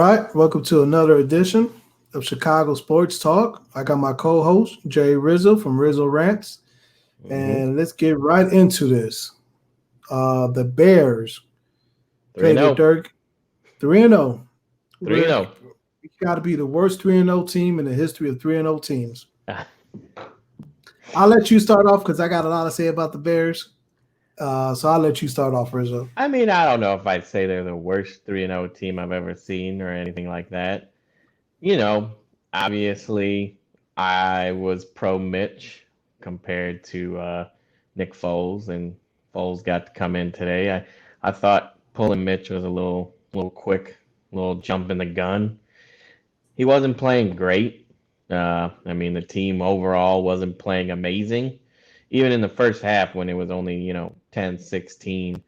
right, welcome to another edition of Chicago Sports Talk. I got my co-host JRizzo from Rizzo Rants, Mm-hmm. and let's get right into this. The Bears 3 played their 0. third 3-0. 3 We're 0. we got to be the worst 3-0 team in the history of 3-0 teams. I'll let you start off because I got a lot to say about the Bears. So I'll let you start off, Rizzo. I mean, I don't know if I'd say they're the worst 3-0 team I've ever seen or anything like that. You know, obviously, I was pro Mitch compared to Nick Foles, and Foles got to come in today. I thought pulling Mitch was a little quick, little jump in the gun. He wasn't playing great. I mean, the team overall wasn't playing amazing. Even in the first half, when it was only, 10-16,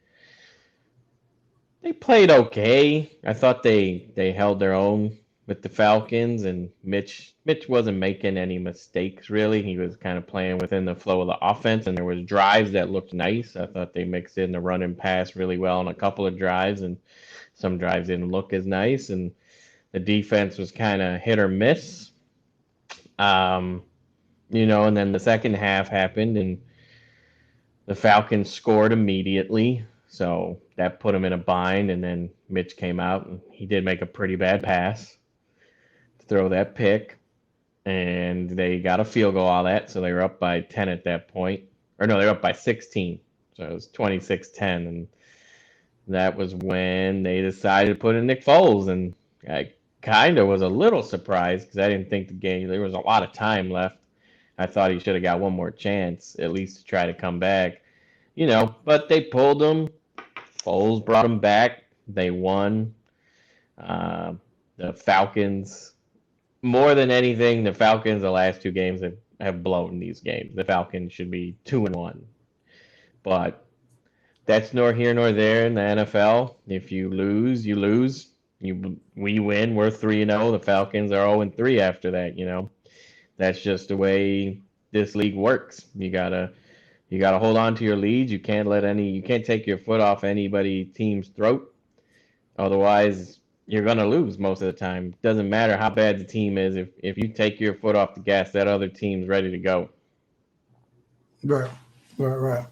they played okay. I thought they held their own with the Falcons, and Mitch wasn't making any mistakes really. He was kind of playing within the flow of the offense, and there was drives that looked nice. I thought they mixed in the run and pass really well on a couple of drives, and some drives didn't look as nice, and the defense was kind of hit or miss. Um, and then the second half happened, and the Falcons scored immediately, so that put them in a bind. And then Mitch came out, and he did make a pretty bad pass to throw that pick, and they got a field goal, all that, so they were up by 10 at that point. Or no, they were up by 16, so it was 26-10, and that was when they decided to put in Nick Foles, and I kind of was a little surprised because I didn't think there was a lot of time left. I thought he should have got one more chance, at least to try to come back. But they pulled him. Foles brought him back. They won. Uh, the Falcons, more than anything, the Falcons, the last two games have blown these games. The Falcons should be 2-1. But that's nor here nor there in the NFL. If you lose, you lose. We win. We're 3-0. The Falcons are 0-3 after that. That's just the way this league works. You gotta hold on to your leads. You can't take your foot off anybody team's throat. Otherwise, you're gonna lose most of the time. Doesn't matter how bad the team is. If you take your foot off the gas, that other team's ready to go. Right, right.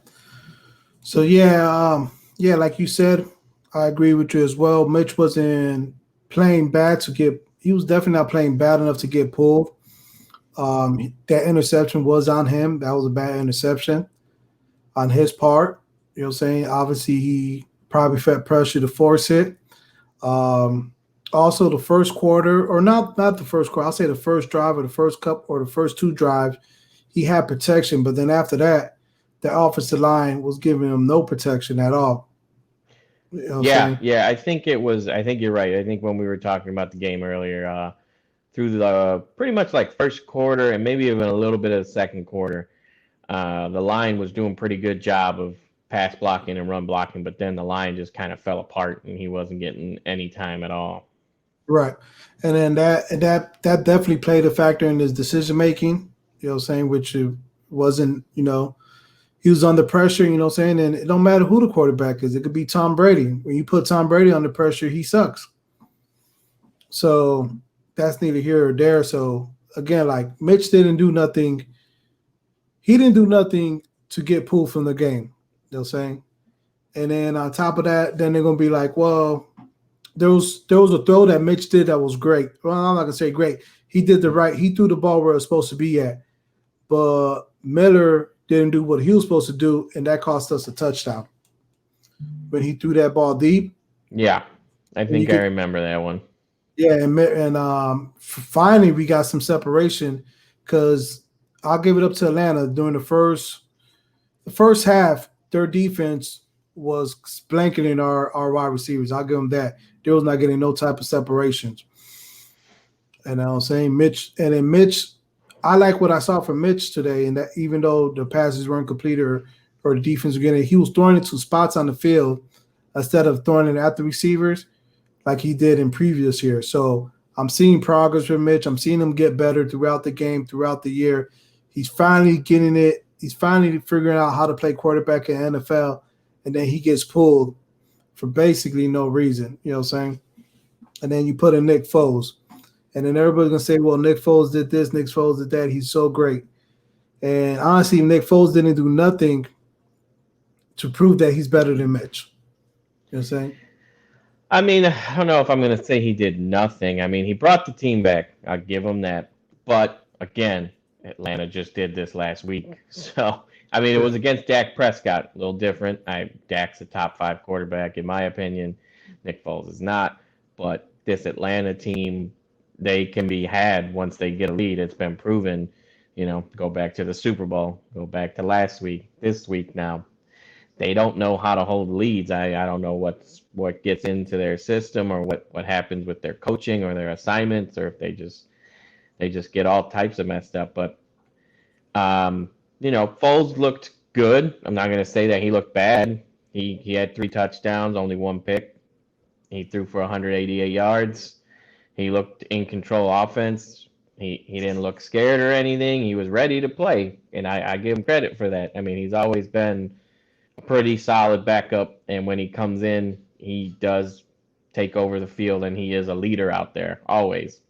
So yeah, like you said, I agree with you as well. Mitch wasn't playing bad to get. He was definitely not playing bad enough to get pulled. That interception was on him. That was a bad interception on his part. You know what I'm saying? Obviously, he probably felt pressure to force it. Also, the first quarter, or not the first quarter, I'll say the first drive or the first cup or the first two drives, he had protection. But then after that, the offensive line was giving him no protection at all. You know what I'm Yeah, saying? yeah. I think you're right. I think when we were talking about the game earlier, through the pretty much like first quarter and maybe even a little bit of the second quarter, the line was doing pretty good job of pass blocking and run blocking, but then the line just kind of fell apart and he wasn't getting any time at all. Right. And then that definitely played a factor in his decision making, you know what I'm saying, which it wasn't, he was under pressure, you know what I'm saying? And it don't matter who the quarterback is. It could be Tom Brady. When you put Tom Brady under pressure, he sucks. So that's neither here or there. So again, like Mitch didn't do nothing. He didn't do nothing to get pulled from the game. You know what I'm saying? And then on top of that, then they're gonna be like, well, there was a throw that Mitch did that was great. Well, I'm not gonna say great. He did the right. He threw the ball where it was supposed to be at, but Miller didn't do what he was supposed to do, and that cost us a touchdown when he threw that ball deep. Yeah, I And you think I could, remember that one. yeah, and finally we got some separation because I'll give it up to Atlanta during the first half. Their defense was blanketing our wide receivers. I'll give them that. They was not getting no type of separations. And I was saying Mitch, I like what I saw from Mitch today, and that even though the passes weren't completed or the defense was getting it, he was throwing it to spots on the field instead of throwing it at the receivers like he did in previous years. So I'm seeing progress with Mitch. I'm seeing him get better throughout the game, throughout the year. He's finally getting it. He's finally figuring out how to play quarterback in the NFL, and then he gets pulled for basically no reason. You know what I'm saying? and then you put in Nick Foles, and then everybody's gonna say, "Well, Nick Foles did this, Nick Foles did that. He's so great." And honestly, Nick Foles didn't do nothing to prove that he's better than Mitch. You know what I'm saying? I mean, I don't know if I'm going to say he did nothing. I mean, he brought the team back. I'll give him that. But again, Atlanta just did this last week. So, I mean, it Yeah. was against Dak Prescott, a little different. Dak's a top five quarterback, in my opinion. Nick Foles is not. But this Atlanta team, they can be had once they get a lead. It's been proven. Go back to the Super Bowl, go back to last week, this week now they don't know how to hold leads. I don't know what gets into their system or what happens with their coaching or their assignments or if they just get all types of messed up. But Foles looked good. I'm not gonna say that he looked bad. He had 3 touchdowns, only 1 pick. He threw for 188 yards. He looked in control offense. He didn't look scared or anything. He was ready to play, and I give him credit for that. I mean, he's always been pretty solid backup, and when he comes in, he does take over the field, and he is a leader out there always.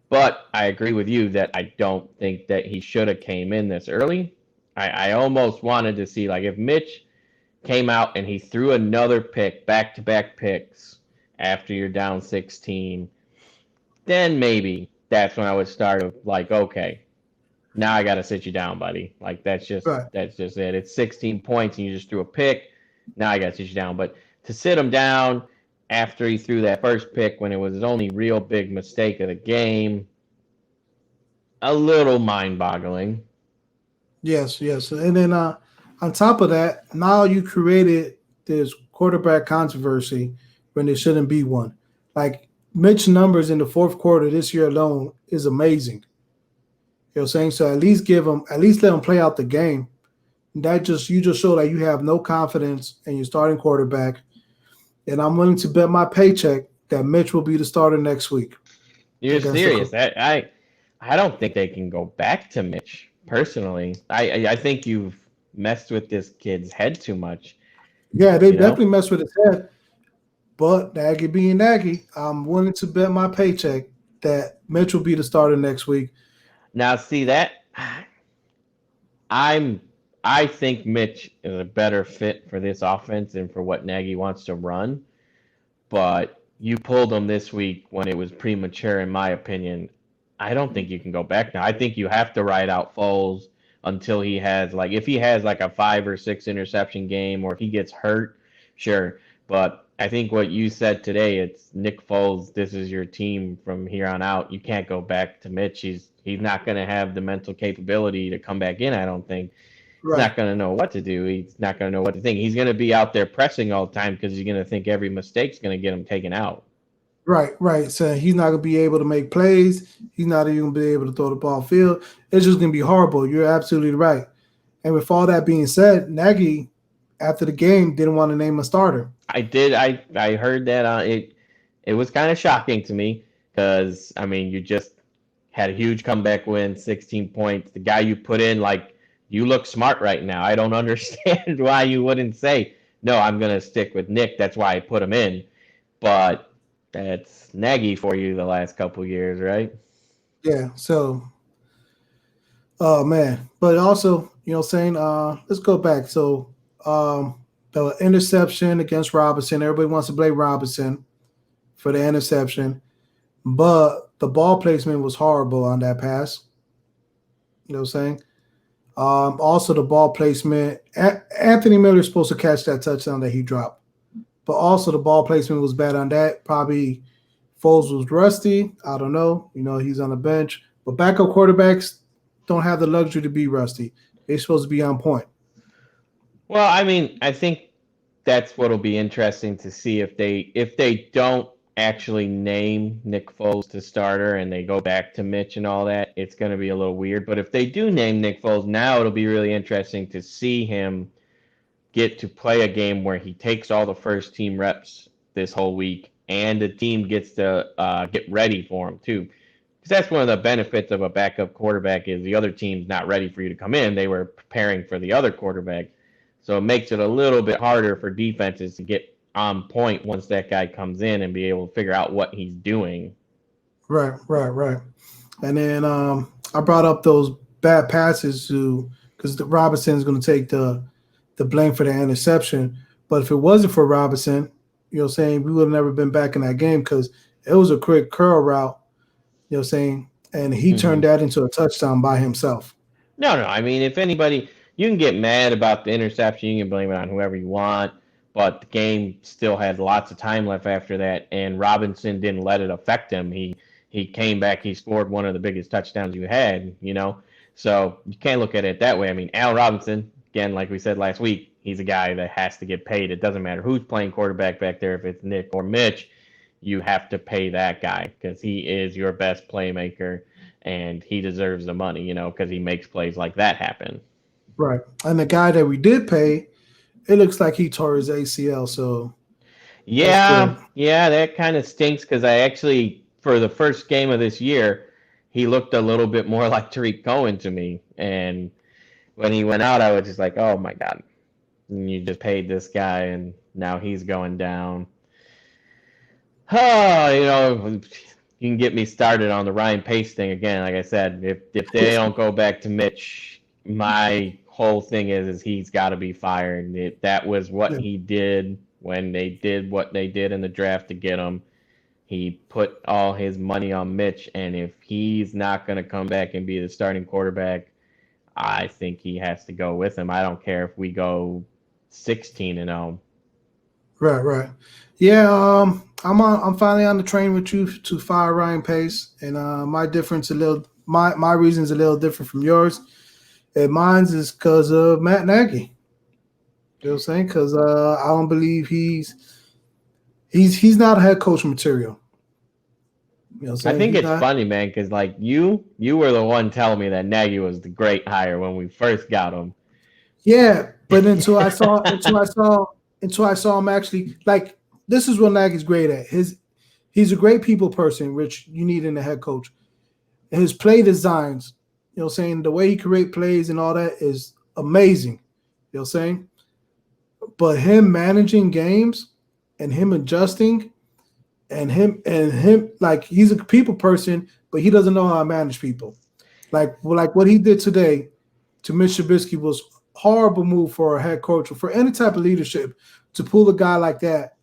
But I agree with you that I don't think that he should have came in this early. I almost wanted to see like if Mitch came out and he threw another pick, back-to-back picks after you're down 16, then maybe that's when I would start like, okay, now I got to sit you down, buddy. Like Right. that's just it. It's 16 points and you just threw a pick. Now I got to sit you down. But to sit him down after he threw that first pick when it was his only real big mistake of the game, a little mind-boggling. Yes, yes. And then on top of that, now you created this quarterback controversy when there shouldn't be one. Like Mitch numbers in the fourth quarter this year alone is amazing. You know what I'm saying? So at least let him play out the game. That just you just show that you have no confidence in your starting quarterback. And I'm willing to bet my paycheck that Mitch will be the starter next week You're against the serious? Colts. I don't think they can go back to Mitch personally. I think you've messed with this kid's head too much. Yeah, they You know. definitely mess with his head. But Nagy being Nagy, I'm willing to bet my paycheck that Mitch will be the starter next week. Now see that I'm I think Mitch is a better fit for this offense and for what Nagy wants to run. But you pulled him this week when it was premature, in my opinion. I don't think you can go back now. I think you have to ride out Foles until he has like if he has like a 5 or 6 interception game or if he gets hurt, sure. But I think what you said today, it's Nick Foles. This is your team from here on out. You can't go back to Mitch. He's not going to have the mental capability to come back in. I don't think he's Right, not going to know what to do. He's not going to know what to think. He's going to be out there pressing all the time because he's going to think every mistake's going to get him taken out. right. So he's not gonna be able to make plays. He's not even gonna be able to throw the ball field. It's just gonna be horrible. You're absolutely right. And with all that being said, Nagy after the game didn't want to name a starter. I did. I heard that it. It was kind of shocking to me because I mean you just had a huge comeback win, 16 points. The guy you put in, like you look smart right now. I don't understand why you wouldn't say no. I'm gonna stick with Nick. That's why I put him in. But that's Nagy for you the last couple years, right? Yeah. So, oh man. But also, saying, let's go back. So, the interception against Robinson. Everybody wants to blame Robinson for the interception, but the ball placement was horrible on that pass. You know what I'm saying? Also, the ball placement. Anthony Miller's supposed to catch that touchdown that he dropped, but also the ball placement was bad on that. Probably Foles was rusty. I don't know. He's on the bench, but backup quarterbacks don't have the luxury to be rusty. They're supposed to be on point. Well, I mean, I think that's what'll be interesting to see if they don't actually name Nick Foles to starter and they go back to Mitch and all that, it's going to be a little weird. But if they do name Nick Foles now, it'll be really interesting to see him get to play a game where he takes all the first team reps this whole week and the team gets to get ready for him too. Because that's one of the benefits of a backup quarterback is the other team's not ready for you to come in. They were preparing for the other quarterback. So it makes it a little bit harder for defenses to get on point once that guy comes in and be able to figure out what he's doing. Right. And then I brought up those bad passes to because Robinson's going to take the blame for the interception. But if it wasn't for Robinson, saying we would have never been back in that game because it was a quick curl route, saying, and he turned Mm-hmm. that into a touchdown by himself. No. I mean, if anybody, you can get mad about the interception, you can blame it on whoever you want, but the game still had lots of time left after that, and Robinson didn't let it affect him. He came back, he scored one of the biggest touchdowns you had, you know. So you can't look at it that way. I mean, Allen Robinson, again, like we said last week, he's a guy that has to get paid. It doesn't matter who's playing quarterback back there, if it's Nick or Mitch, you have to pay that guy because he is your best playmaker and he deserves the money, you know, because he makes plays like that happen. Right. And the guy that we did pay, it looks like he tore his ACL, so that's good. Yeah, that kind of stinks because I actually, for the first game of this year, he looked a little bit more like Tariq Cohen to me. And when he went out, I was just like, oh my God, you just paid this guy and now he's going down. Oh, you know, you can get me started on the Ryan Pace thing again. Like I said, if they don't go back to Mitch, my whole thing is he's got to be fired. That was what Yeah. he did when they did what they did in the draft to get him. He put all his money on Mitch, and if he's not going to come back and be the starting quarterback, I think he has to go with him. I don't care if we go 16-0. Right. Yeah, I'm finally on the train with you to fire Ryan Pace, and my reason's a little different from yours. And mine's is because of Matt Nagy. You know what I'm saying? Because I don't believe he's not a head coach material. You know what I'm I saying? think He's it's not. funny, man, because like you were the one telling me that Nagy was the great hire when we first got him. Yeah, but until I saw him actually like this is what Nagy's great at. He's a great people person, which you need in a head coach. And his play designs, saying the way he create plays and all that is amazing. You know what I'm saying? But him managing games and him adjusting and him like he's a people person, but he doesn't know how to manage people. Like what he did today to Mitch Trubisky was horrible move for a head coach or for any type of leadership to pull a guy like that.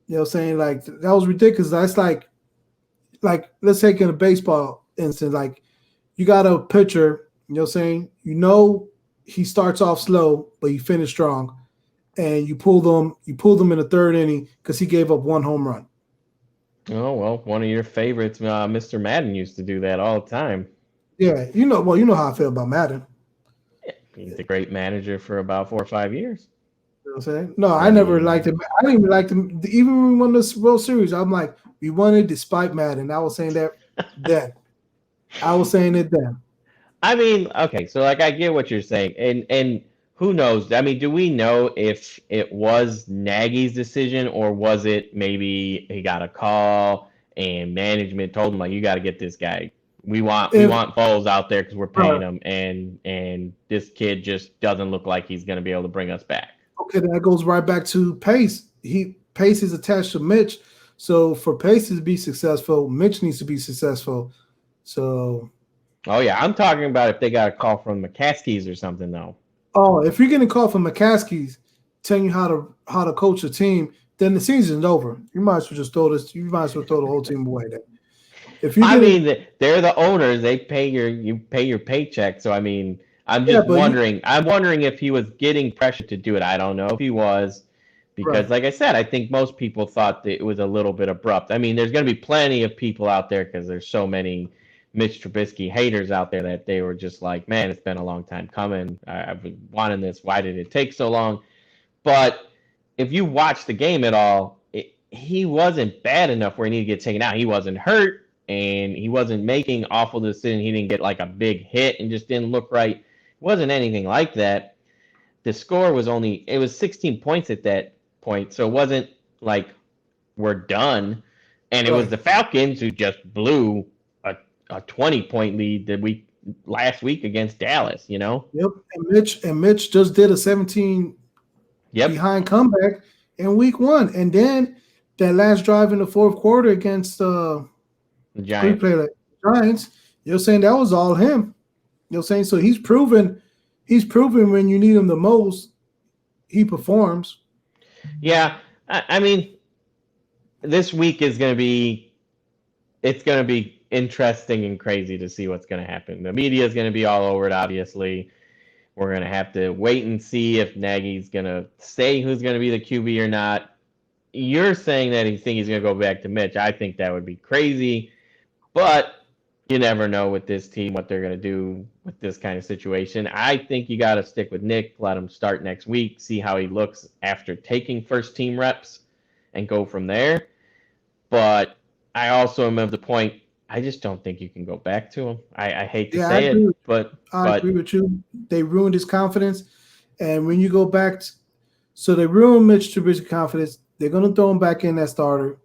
You know what I'm saying? Like that was ridiculous. That's like let's take in a baseball instance, like you got a pitcher, you know what I'm saying? He starts off slow, but he finished strong. And you pulled them in the third inning because he gave up one home run. Oh well, one of your favorites, Mr. Madden, used to do that all the time. Yeah, you know how I feel about Madden. He's a great manager for about 4 or 5 years. You know what I'm saying? No, I I never liked mean, him. I didn't even like him. Even when we won the World Series, I'm like, we won it despite Madden. I was saying that then. I was saying it then. okay, so like I get what you're saying, and who knows? I mean, do we know if it was Nagy's decision or was it maybe he got a call and management told him like you got to get this guy. We If want Foles out there because we're uh, paying him, and this kid just doesn't look like he's going to be able to bring us back. okay, that goes right back to Pace. Pace is attached to Mitch. So for Pace to be successful, Mitch needs to be successful. So Oh yeah, I'm talking about if they got a call from McCaskies or something though. if you're getting a call from McCaskey's telling you how to coach a team, then the season's over. You might as well just throw this. You might as well throw the whole team away. Then, if you're I getting, mean, they're the owners. They pay you pay your paycheck. So I mean, I'm yeah, just but you wondering. I'm wondering if he was getting pressure to do it. I don't know if he was, because right, like I said, I think most people thought that it was a little bit abrupt. I mean, there's going to be plenty of people out there because there's so many Mitch Trubisky haters out there that they were just like, man, it's been a long time coming. I've been wanting this. Why did it take so long? But if you watch the game at all, he wasn't bad enough where he needed to get taken out. He wasn't hurt and he wasn't making awful decisions. He didn't get like a big hit and just didn't look right. It wasn't anything like that. The score was it was 16 points at that point. So it wasn't like we're done. And it was right. the Falcons who just blew a 20-point lead that we last week against Dallas, Yep. And Mitch just did a 17 Yep. behind comeback, in week one. And then that last drive in the fourth quarter against The who he played Giants. like Giants, you're saying that was all him. You're saying so he's proven when you need him the most, he performs. Yeah, I mean, this week is going to be it's going to be interesting and crazy to see what's going to happen. The media is going to be all over it, obviously. We're going to have to wait and see if Nagy's going to say who's going to be the QB or not. You're saying that you think he's going to go back to Mitch. I think that would be crazy, but you never know with this team what they're going to do with this kind of situation. I think you got to stick with Nick, let him start next week, see how he looks after taking first team reps, and go from there. But I also am of the point. I just don't think you can go back to him. I hate to Yeah, I say agree. it, but I agree but with you. They ruined his confidence, and when you go back, so they ruined Mitch Trubisky's confidence. They're gonna throw him back in that starter,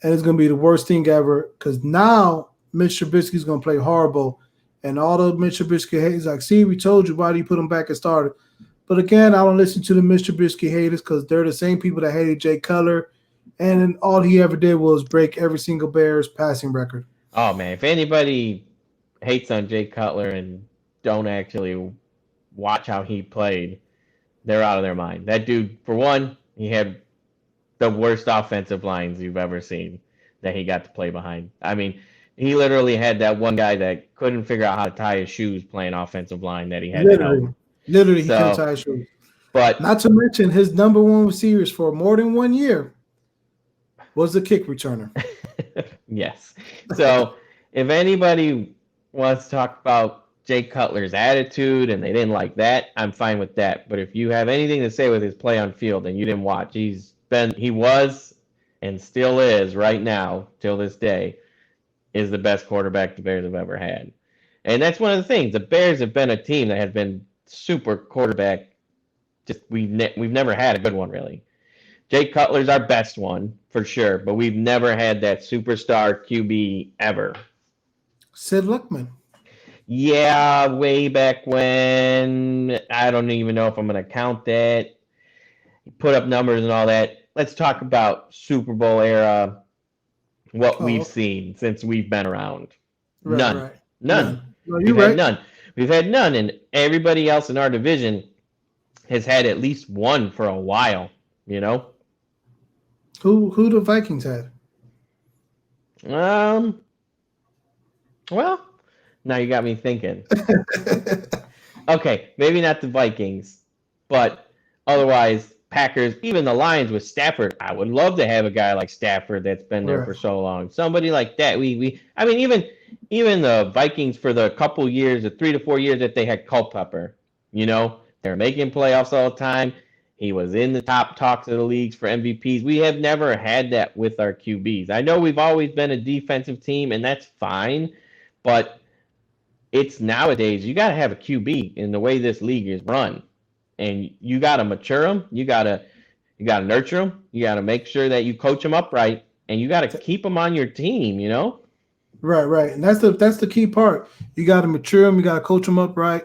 and it's gonna be the worst thing ever. Because now Mitch Trubisky's gonna play horrible, and all the Mitch Trubisky haters like, see, we told you, why do you put him back as starter? But again, I don't listen to the Mitch Trubisky haters because they're the same people that hated Jay Cutler, and all he ever did was break every single Bears passing record. oh man, if anybody hates on Jay Cutler and don't actually watch how he played, they're out of their mind. That dude, for one, he had the worst offensive lines you've ever seen that he got to play behind. I mean, he literally had that one guy that couldn't figure out how to tie his shoes playing offensive line that he had to help. Literally, he couldn't So, tie his shoes. but Not to mention his number one receivers for more than 1 year was the kick returner. yes. So, if anybody wants to talk about Jay Cutler's attitude and they didn't like that, I'm fine with that. But if you have anything to say with his play on field and you didn't watch, he was and still is right now till this day is the best quarterback the Bears have ever had. And that's one of the things. The Bears have been a team that has been super quarterback. Just we've never had a good one really. Jay Cutler's our best one for sure, but we've never had that superstar QB ever. Sid Luckman. Yeah, way back when. I don't even know if I'm going to count that. Put up numbers and all that. Let's talk about Super Bowl era, what Oh, we've okay. seen since we've been around. Right, None. right. None. None. No, you're We've had right. none. We've had none, and everybody else in our division has had at least one for a while, you know? Who the Vikings had? Um, well, now you got me thinking. Okay, maybe not the Vikings, but otherwise, Packers, even the Lions with Stafford. I would love to have a guy like Stafford that's been there Right. for so long. Somebody like that. I mean, even the Vikings for the couple years, the 3 to 4 years that they had Culpepper, they're making playoffs all the time. He was in the top talks of the leagues for MVPs. We have never had that with our QBs. I know we've always been a defensive team, and that's fine, but it's nowadays you got to have a QB in the way this league is run, and you got to mature them. You got to nurture them. You got to make sure that you coach them upright, and you got to keep them on your team. Right, right. And that's the key part. You got to mature them. You got to coach them up right.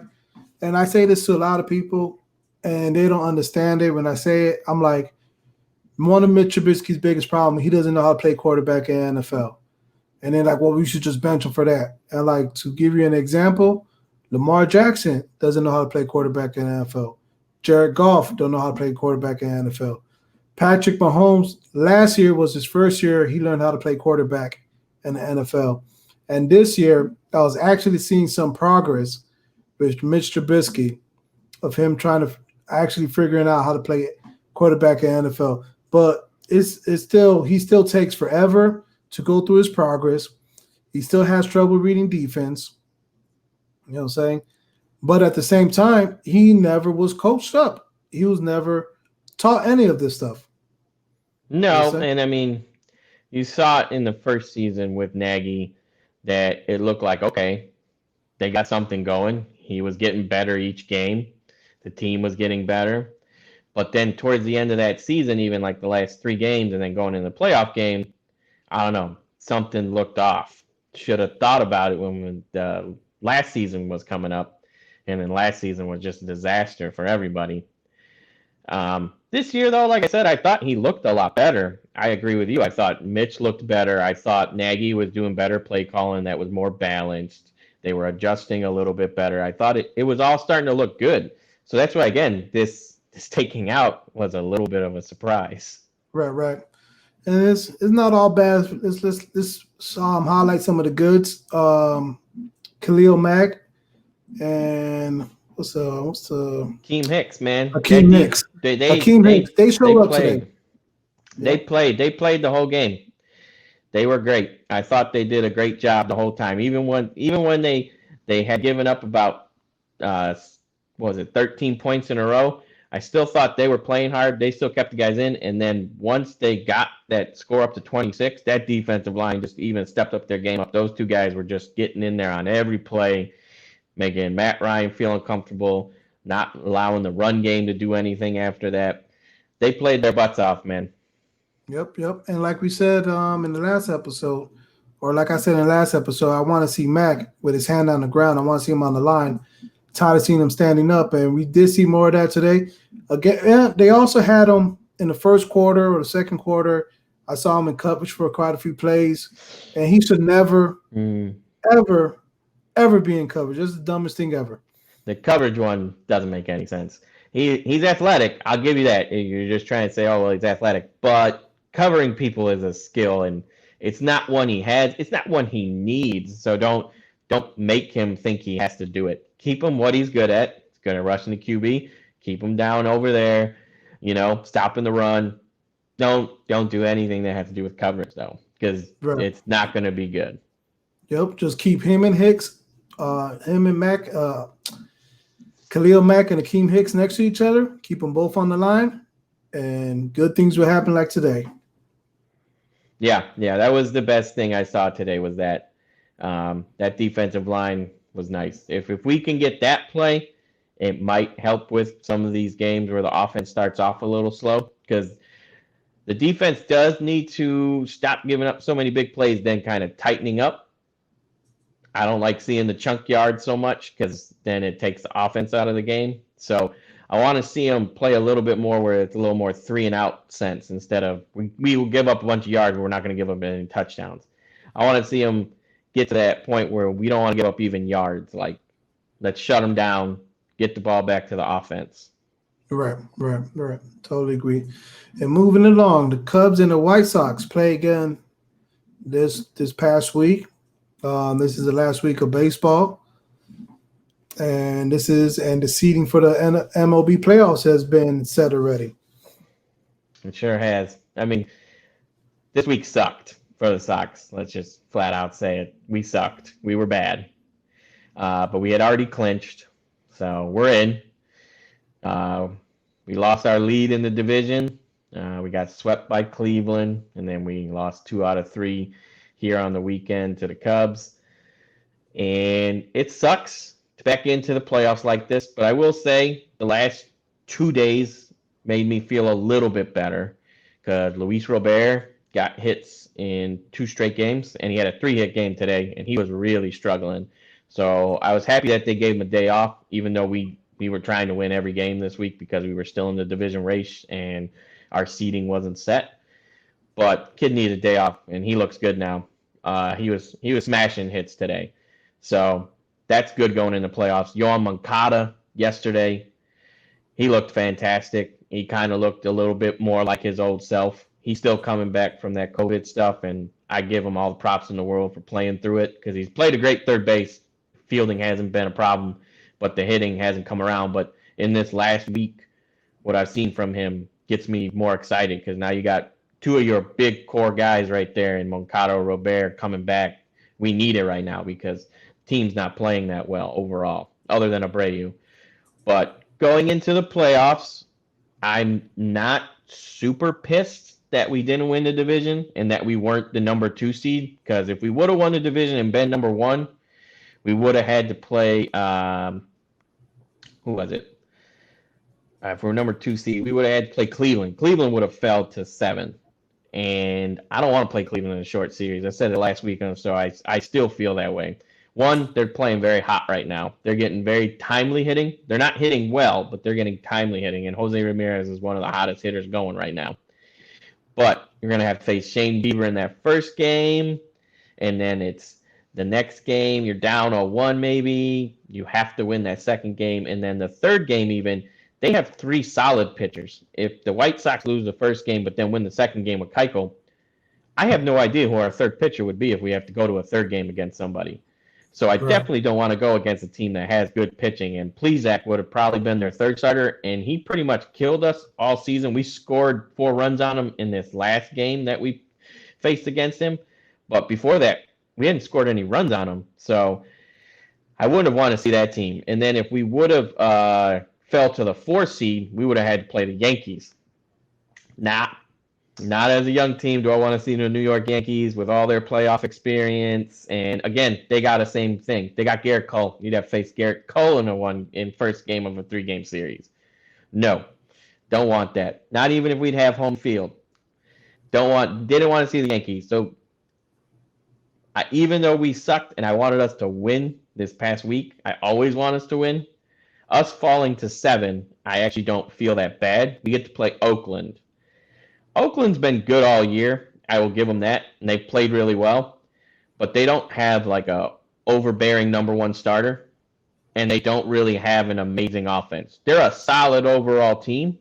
And I say this to a lot of people, and they don't understand it. When I say it, I'm like, one of Mitch Trubisky's biggest problem, he doesn't know how to play quarterback in the NFL. And they're like, well, we should just bench him for that. And like, to give you an example, Lamar Jackson doesn't know how to play quarterback in the NFL. Jared Goff don't know how to play quarterback in the NFL. Patrick Mahomes, last year was his first year he learned how to play quarterback in the NFL. And this year, I was actually seeing some progress with Mitch Trubisky of him trying to actually figuring out how to play quarterback in the NFL. But it's still he still takes forever to go through his progress. He still has trouble reading defense. You know what I'm saying? But at the same time, he never was coached up. He was never taught any of this stuff. You know what I'm No, saying? and I mean, you saw it in the first season with Nagy that it looked like okay, they got something going. He was getting better each game. The team was getting better. But then towards the end of that season, even like the last 3 games, and then going in the playoff game, I don't know, something looked off. Should have thought about it when the last season was coming up, and then last season was just a disaster for everybody. This year, though, like I said, I thought he looked a lot better. I agree with you. I thought Mitch looked better. I thought Nagy was doing better play calling that was more balanced. They were adjusting a little bit better. I thought it was all starting to look good. So that's why, again, this taking out was a little bit of a surprise. Right. And it's not all bad. Let's highlight some of the goods. Khalil Mack and what's the Akeem Hicks, man. Hakeem Hicks. Hakeem Hicks. They showed up today. They played. They played the whole game. They were great. I thought they did a great job the whole time. Even when they had given up about what was it, 13 points in a row, I still thought they were playing hard. They still kept the guys in. And then once they got that score up to 26, that defensive line just even stepped up their game up. Those two guys were just getting in there on every play, making Matt Ryan feel uncomfortable, not allowing the run game to do anything after that. They played their butts off, man. Yep. And like we said in the last episode, or like I said in the last episode, I want to see Mac with his hand on the ground. I want to see him on the line. Tired of seeing him standing up, and we did see more of that today. Again, they also had him in the first quarter or the second quarter. I saw him in coverage for quite a few plays, and he should never, ever be in coverage. That's the dumbest thing ever. The coverage one doesn't make any sense. He's athletic. I'll give you that. You're just trying to say, oh, well, he's athletic. But covering people is a skill, and it's not one he has. It's not one he needs. So don't make him think he has to do it. Keep him what he's good at. He's good at rushing the QB. Keep him down over there. Stopping the run. Don't do anything that has to do with coverage, though, because it's not going to be good. Yep, just keep him and Hicks, him and Mac, Khalil Mack and Akeem Hicks next to each other. Keep them both on the line, and good things will happen like today. Yeah, that was the best thing I saw today was that that defensive line was nice. If we can get that play, it might help with some of these games where the offense starts off a little slow, because the defense does need to stop giving up so many big plays, then kind of tightening up. I don't like seeing the chunk yards so much because then it takes the offense out of the game. So I want to see them play a little bit more where it's a little more 3-and-out sense instead of we will give up a bunch of yards, but we're not going to give up any touchdowns. I want to see them get to that point where we don't want to give up even yards. Like, let's shut them down, get the ball back to the offense. Right. Totally agree. And moving along, the Cubs and the White Sox play again this past week. This is the last week of baseball, and the seeding for the MLB playoffs has been set already. It sure has. I mean, this week sucked for the Sox. Let's just flat out say it. We sucked. We were bad, but we had already clinched, so we're in. We lost our lead in the division. We got swept by Cleveland, and then we lost 2 out of 3 here on the weekend to the Cubs. And it sucks to back into the playoffs like this, but I will say the last 2 days made me feel a little bit better because Luis Robert got hits in 2 straight games, and he had a 3-hit game today, and he was really struggling. So I was happy that they gave him a day off, even though we were trying to win every game this week because we were still in the division race and our seeding wasn't set. But kid needed a day off, and he looks good now. He was smashing hits today. So that's good going in the playoffs. Yohan Moncada yesterday, he looked fantastic. He kind of looked a little bit more like his old self. He's still coming back from that COVID stuff, and I give him all the props in the world for playing through it because he's played a great third base. Fielding hasn't been a problem, but the hitting hasn't come around. But in this last week, what I've seen from him gets me more excited because now you got 2 of your big core guys right there, and Moncada, Robert coming back. We need it right now because the team's not playing that well overall, other than Abreu. But going into the playoffs, I'm not super pissed that we didn't win the division and that we weren't the number 2 seed, because if we would have won the division and been number 1, we would have had to play who was it? If we're number 2 seed, we would have had to play Cleveland. Cleveland would have fell to 7. And I don't want to play Cleveland in a short series. I said it last week, so I still feel that way. One, they're playing very hot right now. They're getting very timely hitting. They're not hitting well, but they're getting timely hitting. And Jose Ramirez is one of the hottest hitters going right now. But you're going to have to face Shane Bieber in that first game. And then it's the next game, you're down 0-1 maybe. You have to win that second game. And then the third game, even, they have three solid pitchers. If the White Sox lose the first game, but then win the second game with Keuchel, I have no idea who our third pitcher would be if we have to go to a third game against somebody. So I Right. definitely don't want to go against a team that has good pitching. And Plezak would have probably been their third starter, and he pretty much killed us all season. We scored 4 runs on him in this last game that we faced against him. But before that, we hadn't scored any runs on him. So I wouldn't have wanted to see that team. And then if we would have fell to the 4 seed, we would have had to play the Yankees. Not as a young team do I want to see the New York Yankees with all their playoff experience. And again, they got the same thing. They got Garrett Cole. You'd have to face Garrett Cole in first game of a 3-game series. No, don't want that. Not even if we'd have home field. Didn't want to see the Yankees. So even though we sucked and I wanted us to win this past week, I always want us to win. Us falling to 7, I actually don't feel that bad. We get to play Oakland. Oakland's been good all year. I will give them that, and they've played really well. But they don't have like a overbearing number 1 starter, and they don't really have an amazing offense. They're a solid overall team,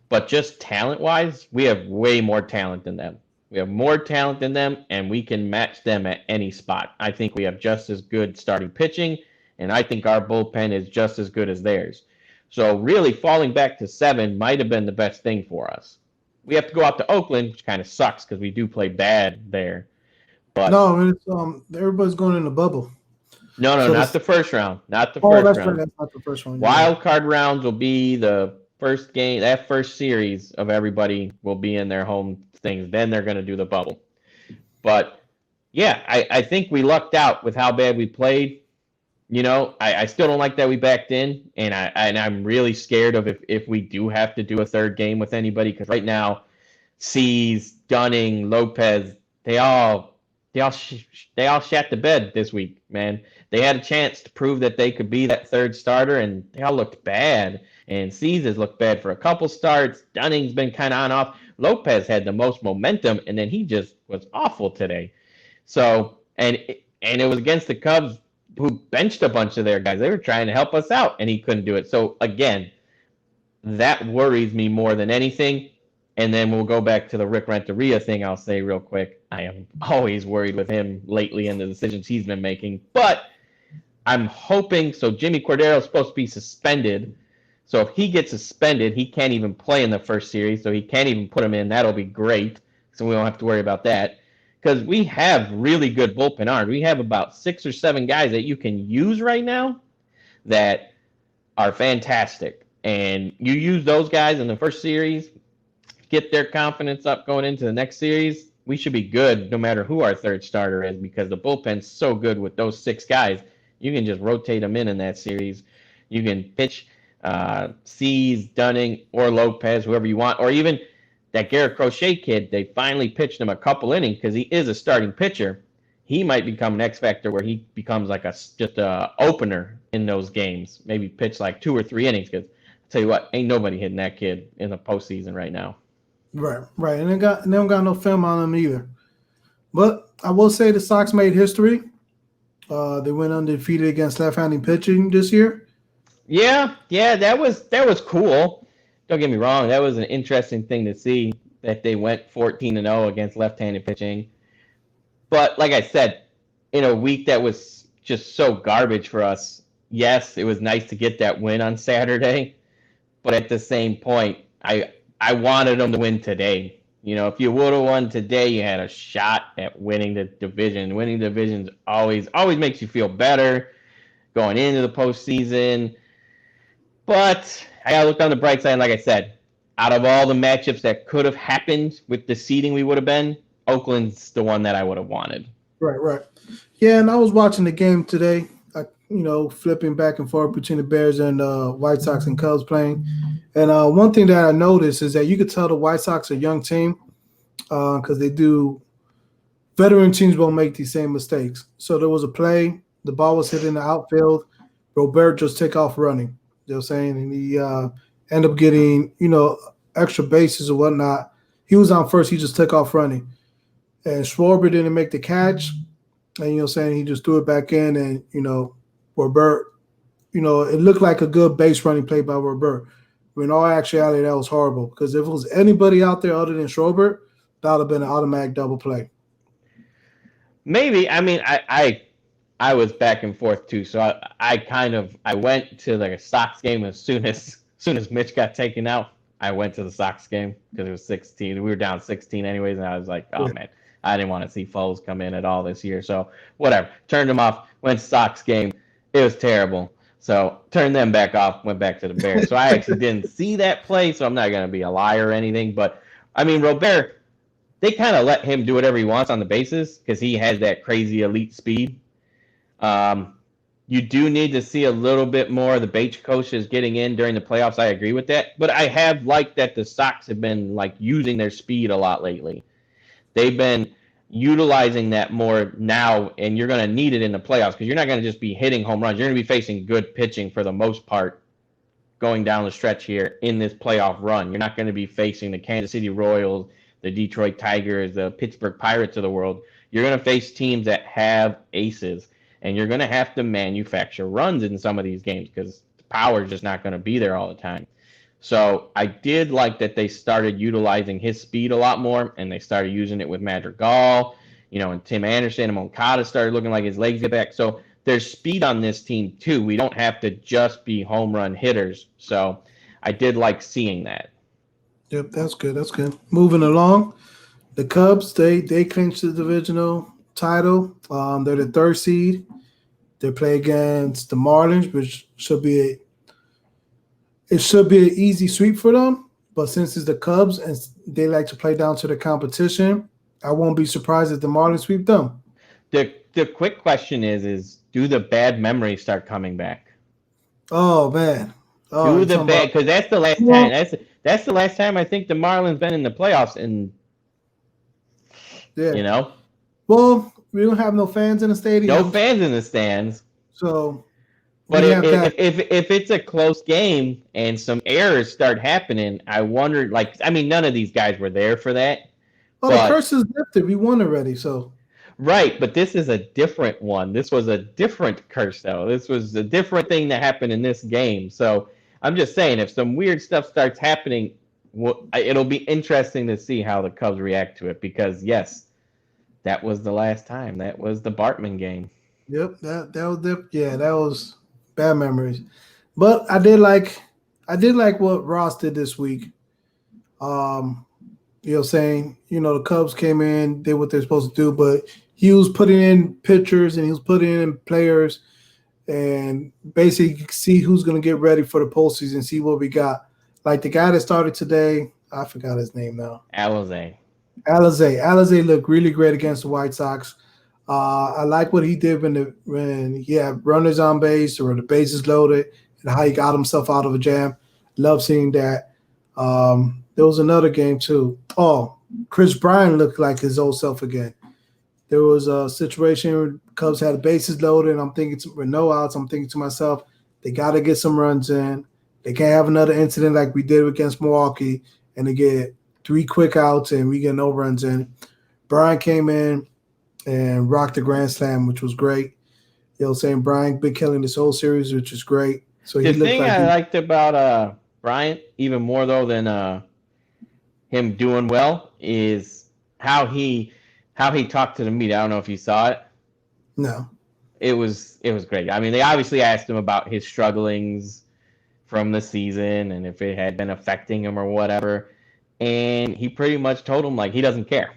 but just talent-wise, we have way more talent than them. We have more talent than them, and we can match them at any spot. I think we have just as good starting pitching, and I think our bullpen is just as good as theirs. So really, falling back to 7 might have been the best thing for us. We have to go out to Oakland, which kind of sucks because we do play bad there. But No, it's everybody's going in the bubble. no, So not the first round. Not the Oh, first that's round. right. That's not the first one. Wild card rounds will be the first game. That first series of everybody will be in their home things. Then they're going to do the bubble. But yeah, I think we lucked out with how bad we played. You know, I still don't like that we backed in, and I'm really scared of if we do have to do a third game with anybody, because right now, Cease, Dunning, Lopez, they all shat the bed this week, man. They had a chance to prove that they could be that third starter, and they all looked bad. And Cease has looked bad for a couple starts. Dunning's been kind of on off. Lopez had the most momentum, and then he just was awful today. So, and it was against the Cubs, who benched a bunch of their guys. They were trying to help us out, and he couldn't do it. So, again, that worries me more than anything. And then we'll go back to the Rick Renteria thing. I'll say real quick, I am always worried with him lately and the decisions he's been making. But I'm hoping, so Jimmy Cordero is supposed to be suspended. So if he gets suspended, he can't even play in the first series. So he can't even put him in. That'll be great. So we don't have to worry about that. Because we have really good bullpen arms. We have about 6 or 7 guys that you can use right now that are fantastic. And you use those guys in the first series, get their confidence up going into the next series, we should be good no matter who our third starter is, because the bullpen's so good with those 6 guys. You can just rotate them in that series. You can pitch Cease, Dunning, or Lopez, whoever you want, or even that Garrett Crochet kid. They finally pitched him a couple innings because he is a starting pitcher. He might become an X factor where he becomes like just a opener in those games. Maybe pitch like 2 or 3 innings, because I'll tell you what, ain't nobody hitting that kid in the postseason right now. Right, and they don't got no film on them either. But I will say the Sox made history. They went undefeated against left-handed pitching this year. Yeah, that was cool. Don't get me wrong, that was an interesting thing to see that they went 14-0 against left-handed pitching. But like I said, in a week that was just so garbage for us, yes, it was nice to get that win on Saturday. But at the same point, I wanted them to win today. You know, if you would have won today, you had a shot at winning the division. Winning divisions always makes you feel better going into the postseason. But I gotta look on the bright side. And like I said, out of all the matchups that could have happened with the seeding we would have been, Oakland's the one that I would have wanted. Right. Yeah, and I was watching the game today. Flipping back and forth between the Bears and White Sox and Cubs playing. And one thing that I noticed is that you could tell the White Sox are a young team because they do. Veteran teams won't make these same mistakes. So there was a play The ball was hit in the outfield. Robert just took off running. You know what I'm saying? And he ended up getting, extra bases or whatnot. He was on first. He just took off running. And Schwarber didn't make the catch. And, saying he just threw it back in. And, Robert, it looked like a good base running play by Robert. But in all actuality, that was horrible. Because if it was anybody out there other than Schwarber, that would have been an automatic double play. Maybe. I mean, I was back and forth too. So I went to the Sox game as soon as Mitch got taken out. I went to the Sox game because it was 16. We were down 16 anyways, and I was like, oh man, I didn't want to see Foles come in at all this year. So whatever, turned him off. Went to Sox game. It was terrible. So turned them back off. Went back to the Bears. So I actually didn't see that play. So I'm not gonna be a liar or anything. But I mean, Robert, they kind of let him do whatever he wants on the bases because he has that crazy elite speed. You do need to see a little bit more of the bench coaches getting in during the playoffs. I agree with that. But I have liked that the Sox have been like using their speed a lot lately. They've been utilizing that more now, and you're going to need it in the playoffs because you're not going to just be hitting home runs. You're going to be facing good pitching for the most part going down the stretch here in this playoff run. You're not going to be facing the Kansas City Royals, the Detroit Tigers, the Pittsburgh Pirates of the world. You're going to face teams that have aces. And you're going to have to manufacture runs in some of these games because the power is just not going to be there all the time. So I did like that they started utilizing his speed a lot more, and they started using it with Madrigal, and Tim Anderson and Moncada started looking like his legs get back. So there's speed on this team too. We don't have to just be home run hitters. So I did like seeing that. Yep, that's good. That's good. Moving along, the Cubs, they clinched the divisional title. They're the third seed. They play against the Marlins, which should be an easy sweep for them. But since it's the Cubs and they like to play down to the competition, I won't be surprised if the Marlins sweep them. The quick question is do the bad memories start coming back? Oh man, do the bad because that's the last time. That's the last time I think the Marlins been in the playoffs, and Well, we don't have no fans in the stadium. No fans in the stands. So, but if it's a close game and some errors start happening, I wonder. None of these guys were there for that. Well, the curse is lifted. We won already, so. Right, but this is a different one. This was a different curse, though. This was a different thing that happened in this game. So I'm just saying, if some weird stuff starts happening, it'll be interesting to see how the Cubs react to it. Because yes. That was the last time. That was the Bartman game. Yep, that was bad memories. But I did like what Ross did this week. Saying, the Cubs came in, did what they're supposed to do, but he was putting in pitchers and he was putting in players and basically see who's going to get ready for the postseason, see what we got. Like the guy that started today, I forgot his name now. Alizé looked really great against the White Sox. I like what he did when he had runners on base or the bases loaded and how he got himself out of a jam. Love seeing that. There was another game too. Oh, Chris Bryant looked like his old self again. There was a situation where Cubs had bases loaded, and I'm thinking with no outs, I'm thinking to myself, they got to get some runs in. They can't have another incident like we did against Milwaukee, and they get 3 quick outs and we get no runs in. Brian came in and rocked the grand slam, which was great. Saying Brian been killing this whole series, which is great. So the thing I liked about Bryant even more though than him doing well is how he talked to the media. I don't know if you saw it. No. It was great. I mean, they obviously asked him about his strugglings from the season and if it had been affecting him or whatever. And he pretty much told him he doesn't care.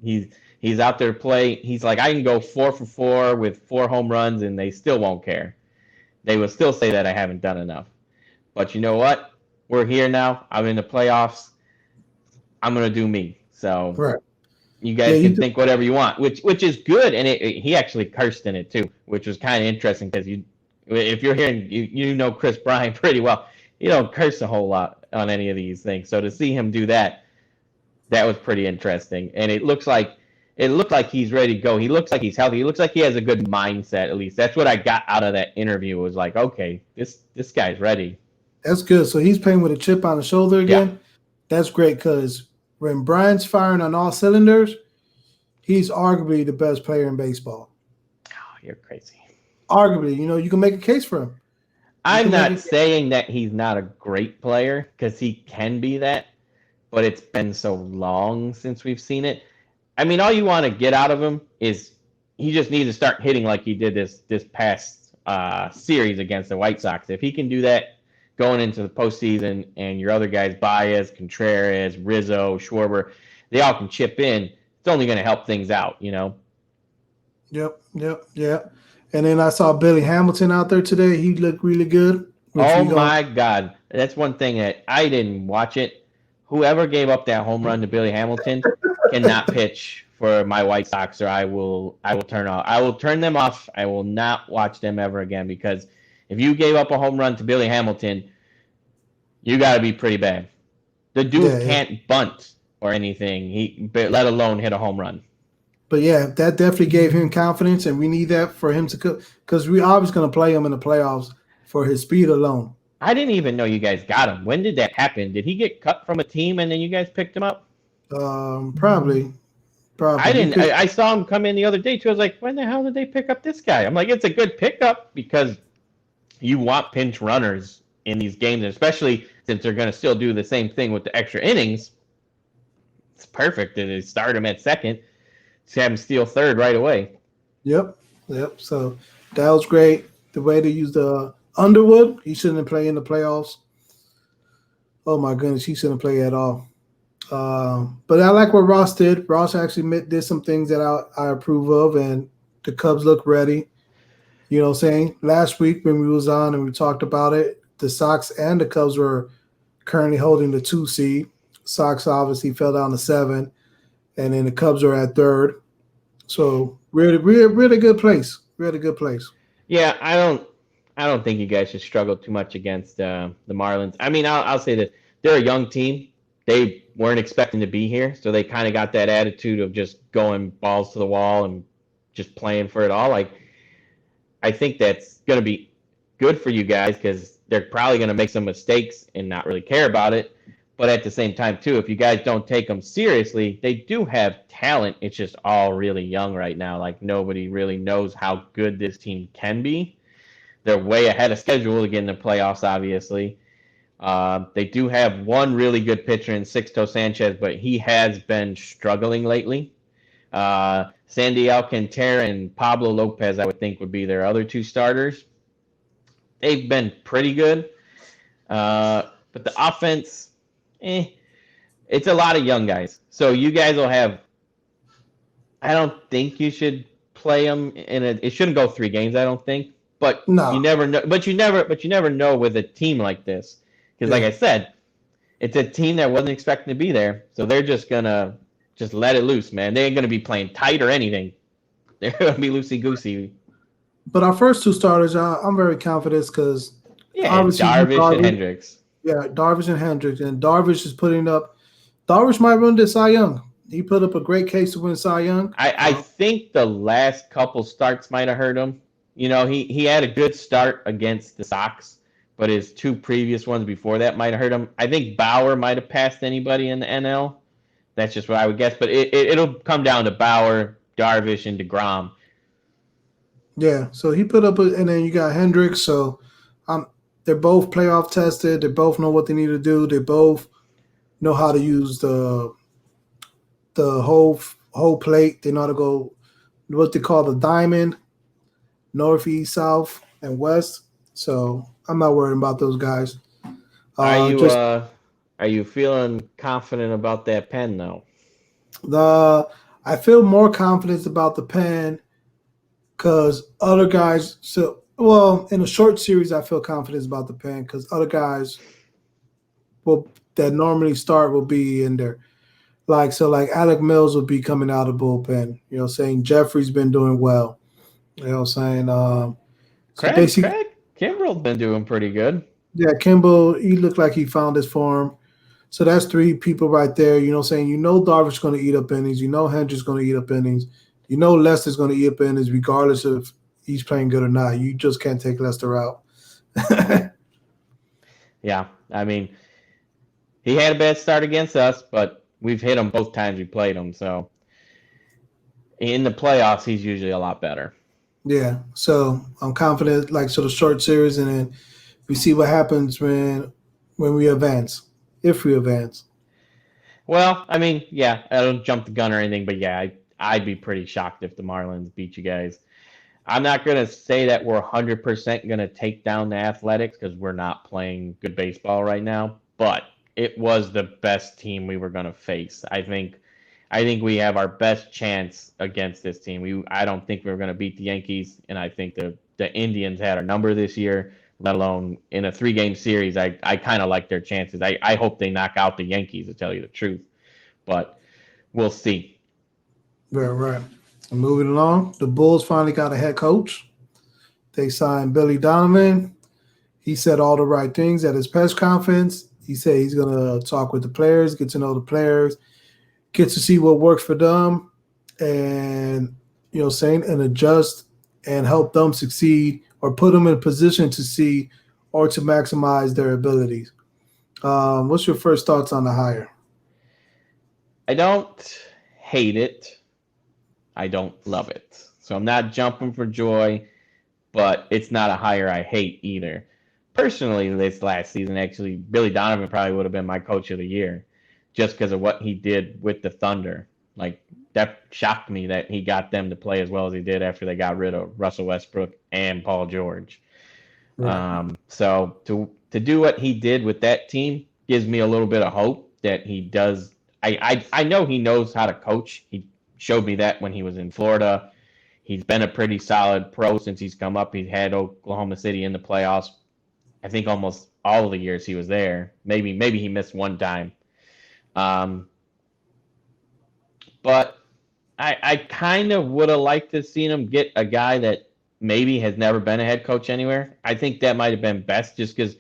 He's out there to play. He's like, I can go 4 for 4 with 4 home runs and they still won't care. They will still say that I haven't done enough. But you know what? We're here now. I'm in the playoffs. I'm gonna do me. So right. You guys can think whatever you want, which is good. And he actually cursed in it too, which was kind of interesting because if you're hearing you know Chris Bryant pretty well. You don't curse a whole lot on any of these things. So to see him do that was pretty interesting. And it looks like it looked like he's ready to go. He looks like he's healthy. He looks like he has a good mindset. At least that's what I got out of that interview. Was like, okay, this guy's ready. That's good. So he's playing with a chip on the shoulder Yeah. again. That's great because when Brian's firing on all cylinders, he's arguably the best player in baseball. Oh, you're crazy. Arguably, you can make a case for him. I'm not saying that he's not a great player because he can be that, but it's been so long since we've seen it. I mean, all you want to get out of him is he just needs to start hitting like he did this past series against the White Sox. If he can do that going into the postseason, and your other guys, Baez, Contreras, Rizzo, Schwarber, they all can chip in, it's only going to help things out, Yep. And then I saw Billy Hamilton out there today. He looked really good. Oh my God. That's one thing that I didn't watch it. Whoever gave up that home run to Billy Hamilton cannot pitch for my White Sox, or I will turn off. I will turn them off. I will not watch them ever again, because if you gave up a home run to Billy Hamilton, you got to be pretty bad. The dude can't bunt or anything, let alone hit a home run. But yeah, that definitely gave him confidence, and we need that for him to, because we're always going to play him in the playoffs for his speed alone. I didn't even know you guys got him. When did that happen? Did he get cut from a team and then you guys picked him up? Probably. I didn't. I saw him come in the other day too. I was like, when the hell did they pick up this guy? I'm like, it's a good pickup because you want pinch runners in these games, especially since they're going to still do the same thing with the extra innings. It's perfect to start him at second. Have him steal third right away. Yep. So that was great. The way they used the Underwood, he shouldn't play in the playoffs. Oh my goodness, he shouldn't play at all. But I like what Ross did. Ross actually did some things that I approve of, and the Cubs look ready. You know what I'm saying? Last week when we was on and we talked about it, the Sox and the Cubs were currently holding the 2 seed. Sox obviously fell down to 7. And then the Cubs are at 3rd. So really good place. Really good place. Yeah, I don't think you guys should struggle too much against the Marlins. I mean, I'll say this: they're a young team. They weren't expecting to be here, so they kind of got that attitude of just going balls to the wall and just playing for it all. Like, I think that's going to be good for you guys because they're probably going to make some mistakes and not really care about it. But at the same time, too, if you guys don't take them seriously, they do have talent. It's just all really young right now. Like, nobody really knows how good this team can be. They're way ahead of schedule to get in the playoffs, obviously. They do have one really good pitcher in Sixto Sanchez, but he has been struggling lately. Sandy Alcantara and Pablo Lopez, I would think, would be their other 2 starters. They've been pretty good. But the offense... it's a lot of young guys. So you guys will have. I don't think you should play them it shouldn't go 3 games. I don't think, but no. You never know. But you never know with a team like this, because like I said, it's a team that wasn't expecting to be there. So they're just gonna let it loose, man. They ain't gonna be playing tight or anything. They're gonna be loosey goosey. But our first 2 starters, I'm very confident because obviously Darvish and Hendricks. Yeah, Darvish and Hendricks. And Darvish is putting up – Darvish might run to Cy Young. He put up a great case to win Cy Young. I think the last couple starts might have hurt him. He had a good start against the Sox, but his 2 previous ones before that might have hurt him. I think Bauer might have passed anybody in the NL. That's just what I would guess. But it'll come down to Bauer, Darvish, and DeGrom. Yeah, so he put up – and then you got Hendricks. So they're both playoff tested. They both know what they need to do. They both know how to use the whole plate. They know how to go what they call the diamond, north, east, south, and west. So I'm not worried about those guys. Are you feeling confident about that pen though? I feel more confidence about the pen because other guys. So. Well, in a short series, I feel confidence about the pen because other guys that normally start will be in there. Like Alec Mills will be coming out of bullpen. You know, saying Jeffrey's been doing well. You know, saying Craig Kimbrell's been doing pretty good. Yeah, Kimbrell, he looked like he found his form. So that's three people right there. You know, saying Darvish going to eat up innings. Hendricks going to eat up innings. Lester's going to eat up innings, regardless if he's playing good or not. You just can't take Lester out. Yeah, I mean, he had a bad start against us, but we've hit him both times we played him. So in the playoffs, he's usually a lot better. Yeah, so I'm confident. Like, so the short series, and then we see what happens when we advance, if we advance. Well, I mean, yeah, I don't jump the gun or anything, but yeah, I'd be pretty shocked if the Marlins beat you guys. I'm not going to say that we're 100% going to take down the Athletics because we're not playing good baseball right now, but it was the best team we were going to face. I think we have our best chance against this team. I don't think we were going to beat the Yankees, and I think the Indians had our number this year, let alone in a 3-game series. I kind of like their chances. I hope they knock out the Yankees, to tell you the truth, but we'll see. Right, right. And moving along, the Bulls finally got a head coach. They signed Billy Donovan. He said all the right things at his press conference. He said he's going to talk with the players, get to know the players, get to see what works for them, and and adjust and help them succeed or put them in a position to see or to maximize their abilities. What's your first thoughts on the hire? I don't hate it. I don't love it. So I'm not jumping for joy, but it's not a hire I hate either. Personally, this last season, actually, Billy Donovan probably would have been my coach of the year just because of what he did with the Thunder. Like, that shocked me that he got them to play as well as he did after they got rid of Russell Westbrook and Paul George. Right. So to do what he did with that team gives me a little bit of hope that he does. I know he knows how to coach. He showed me that when he was in Florida. He's been a pretty solid pro since he's come up. He had Oklahoma City in the playoffs. I think almost all of the years he was there. Maybe he missed one time. But I kind of would have liked to seen him get a guy that maybe has never been a head coach anywhere. I think that might have been best just because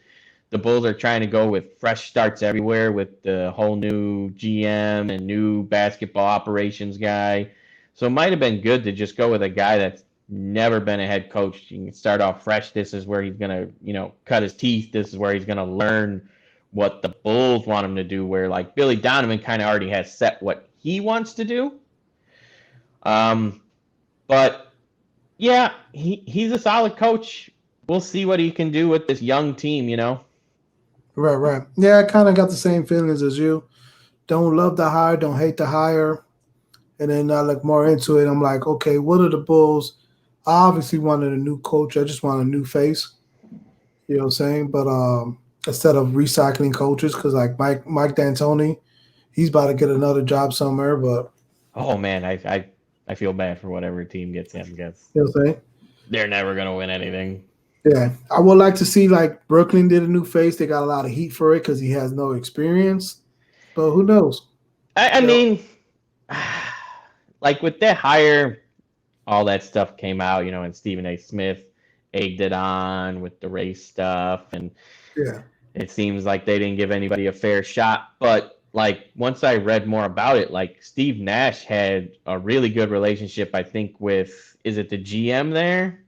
the Bulls are trying to go with fresh starts everywhere with the whole new GM and new basketball operations guy. So it might have been good to just go with a guy that's never been a head coach. You can start off fresh. This is where he's going to, cut his teeth. This is where he's going to learn what the Bulls want him to do, where like Billy Donovan kind of already has set what he wants to do. But yeah, he's a solid coach. We'll see what he can do with this young team. Right, right. Yeah, I kind of got the same feelings as you. Don't love the hire, don't hate the hire. And then I look more into it. I'm like, okay, what are the Bulls? I obviously wanted a new coach. I just want a new face. You know what I'm saying? But instead of recycling coaches, because like Mike D'Antoni, he's about to get another job somewhere. But Oh man, I feel bad for whatever team gets him because you know what I'm saying? they're never gonna win anything. Yeah, I would like to see like Brooklyn did a new face. They got a lot of heat for it because he has no experience. But who knows? I You know? mean, like with that hire, all that stuff came out, and Stephen A. Smith egged it on with the race stuff, and Yeah. it seems like they didn't give anybody a fair shot. But like once I read more about it, like Steve Nash had a really good relationship, I think, with is it the GM there?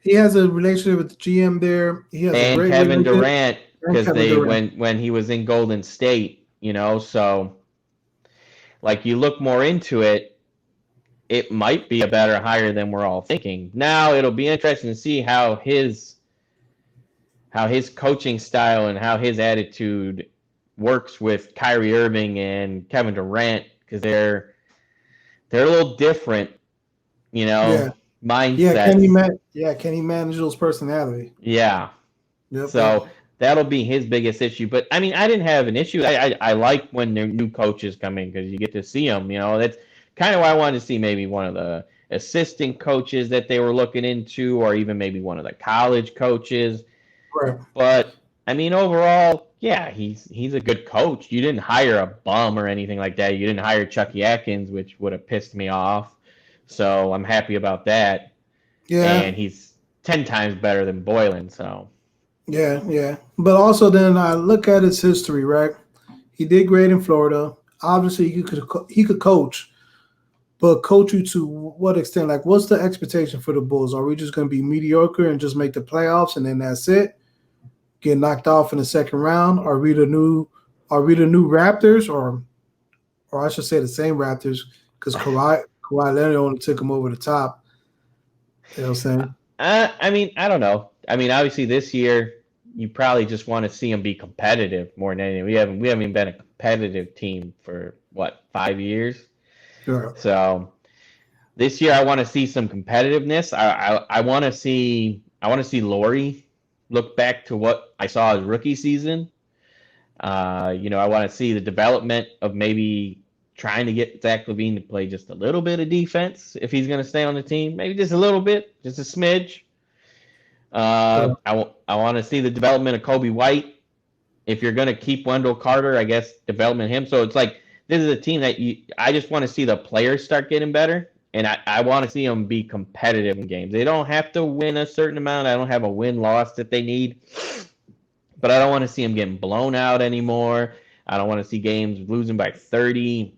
He has a relationship with the GM there. He has a And great Kevin relationship. Durant And because Kevin they Durant. when he was in Golden State, so like you look more into it, it might be a better hire than we're all thinking. Now it'll be interesting to see how his coaching style and how his attitude works with Kyrie Irving and Kevin Durant because they're a little different, you Yeah. know, Yeah. mindsets. Can he manage those personality? Yeah. Yep. Yep. So that'll be his biggest issue. But I mean, I didn't have an issue. I like when the new coaches come in because you get to see them. That's kind of why I wanted to see maybe one of the assistant coaches that they were looking into, or even maybe one of the college coaches. Right. But I mean, overall, yeah, he's a good coach. You didn't hire a bum or anything like that. You didn't hire Chucky Atkins, which would have pissed me off. So I'm happy about that. Yeah. And he's 10 times better than Boylan. So Yeah. Yeah. But also then I look at his history, right? He did great in Florida. Obviously, he could coach, but coach you to what extent? Like, what's the expectation for the Bulls? Are we just going to be mediocre and just make the playoffs and then that's it? Get knocked off in the second round? Are we the new Raptors, or I should say the same Raptors? Because Kawhi Leonard only took them over the top. You know what I'm saying? I mean, I don't know. I mean, obviously this year you probably just want to see them be competitive more than anything. We haven't even been a competitive team for what 5 years. Sure. So this year I want to see some competitiveness. I want to see Laurie look back to what I saw his rookie season. I want to see the development of maybe trying to get Zach LaVine to play just a little bit of defense if he's going to stay on the team. Maybe just a little bit, just a smidge. Sure. I want to see the development of Kobe White. If you're going to keep Wendell Carter, I guess development him. So it's like this is a team that I just want to see the players start getting better. And I want to see them be competitive in games. They don't have to win a certain amount. I don't have a win-loss that they need. But I don't want to see them getting blown out anymore. I don't want to see games losing by 30.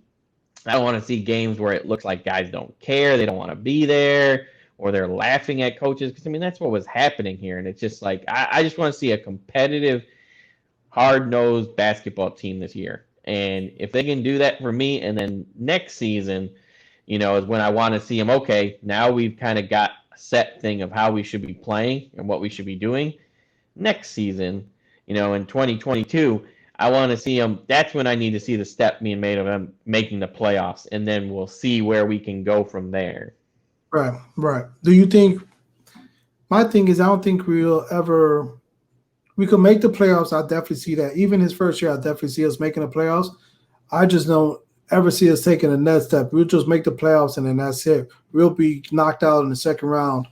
I don't want to see games where it looks like guys don't care, they don't want to be there, or they're laughing at coaches. Because, I mean, that's what was happening here. And it's just like, I just want to see a competitive, hard-nosed basketball team this year. And if they can do that for me, and then next season, is when I want to see them, okay, now we've kind of got a set thing of how we should be playing and what we should be doing. Next season, in 2022, I want to see them. That's when I need to see the step being made of them making the playoffs, and then we'll see where we can go from there. Right. Right. Do you think? My thing is, I don't think we'll ever. We could make the playoffs. I definitely see that. Even his first year, I definitely see us making the playoffs. I just don't ever see us taking a next step. We'll just make the playoffs and then that's it. We'll be knocked out in the second round.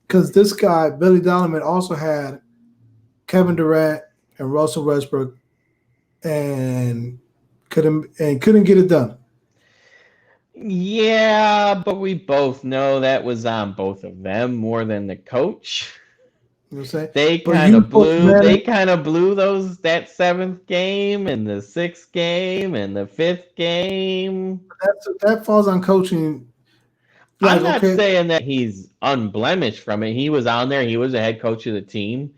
Because this guy, Billy Donovan, also had Kevin Durant and Russell Westbrook and couldn't get it done. Yeah, but we both know that was on both of them more than the coach. You know what I'm saying? They But kind you of supposed to blew. They manage. kind of blew that seventh game and the sixth game and the fifth game. That falls on coaching. Like, I'm not okay, saying that he's unblemished from it. He was on there. He was a head coach of the team,